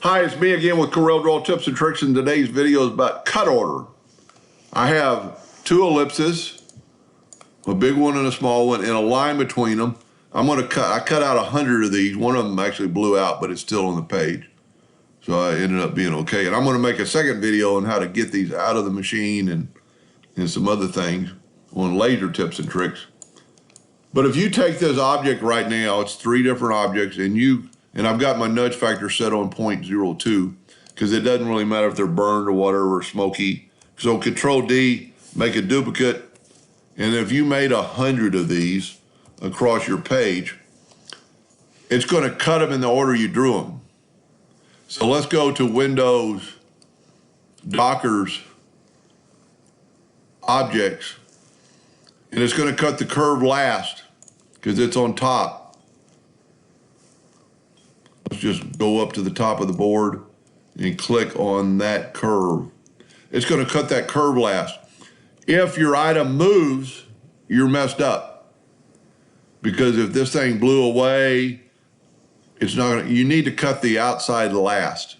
Hi, it's me again with Corel Draw Tips and Tricks, and today's video is about cut order. I have two ellipses, a big one and a small one, and a line between them. I cut out 100 of these. One of them actually blew out, but it's still on the page. So I ended up being okay. And I'm gonna make a second video on how to get these out of the machine and some other things on laser tips and tricks. But if you take this object right now, it's 3 different objects, and I've got my nudge factor set on 0.02 because it doesn't really matter if they're burned or whatever or smoky. So Control D, make a duplicate, and if you made 100 of these across your page, it's going to cut them in the order you drew them. So let's go to Windows, Dockers, Objects, and it's going to cut the curve last because it's on top. Let's just go up to the top of the board and click on that curve. It's going to cut that curve last. If your item moves, you're messed up. Because if this thing blew away, it's not gonna, you need to cut the outside last.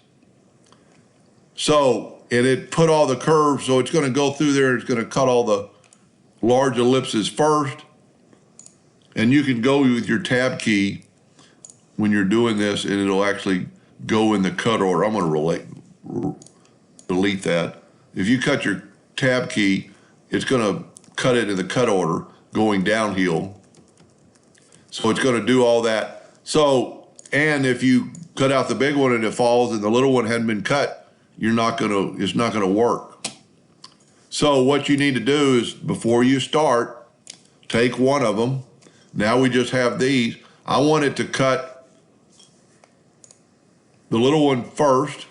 So, and it put all the curves, so it's going to go through there and it's going to cut all the large ellipses first. And you can go with your tab key when you're doing this, and it'll actually go in the cut order. I'm going to delete that. If you cut your tab key, it's going to cut it in the cut order going downhill. So it's going to do all that. So, and if you cut out the big one and it falls and the little one hadn't been cut, it's not going to work. So what you need to do is, before you start, take one of them. Now we just have these. I want it to cut the little one first,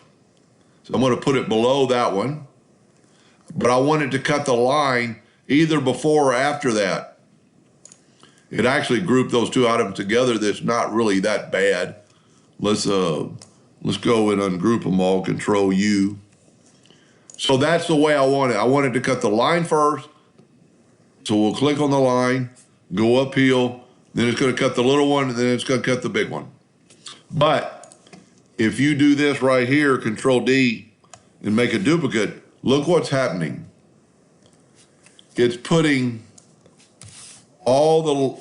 so I'm going to put it below that one, but I want it to cut the line either before or after that. It actually grouped those two items together. That's not really that bad. Let's go and ungroup them all, Control U. So that's the way I want it. I want it to cut the line first, so we'll click on the line, go uphill, then it's going to cut the little one, and then it's going to cut the big one. But if you do this right here, Control D, and make a duplicate, look what's happening. It's putting all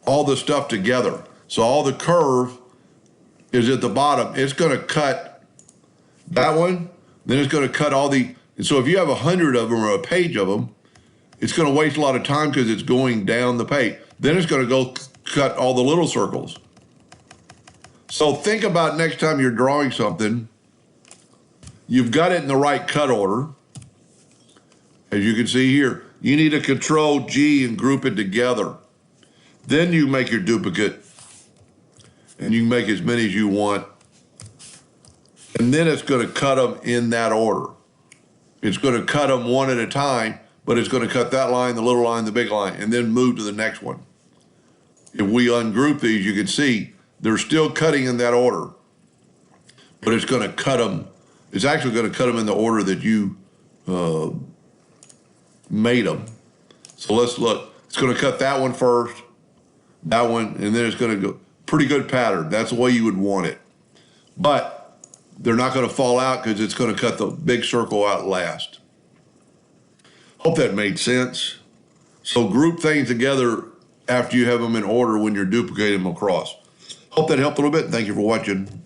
the stuff together. So all the curve is at the bottom. It's going to cut that one, then it's going to cut all the, and so if you have 100 of them or a page of them, it's going to waste a lot of time because it's going down the page. Then it's going to go cut all the little circles. So think about next time you're drawing something, you've got it in the right cut order. As you can see here, you need to Control G and group it together. Then you make your duplicate, and you can make as many as you want. And then it's going to cut them in that order. It's going to cut them one at a time, but it's going to cut that line, the little line, the big line, and then move to the next one. If we ungroup these, you can see they're still cutting in that order, but it's going to cut them. It's actually going to cut them in the order that you made them. So let's look. It's going to cut that one first, that one, and then it's going to go. Pretty good pattern. That's the way you would want it. But they're not going to fall out because it's going to cut the big circle out last. Hope that made sense. So group things together after you have them in order when you're duplicating them across. Hope that helped a little bit. Thank you for watching.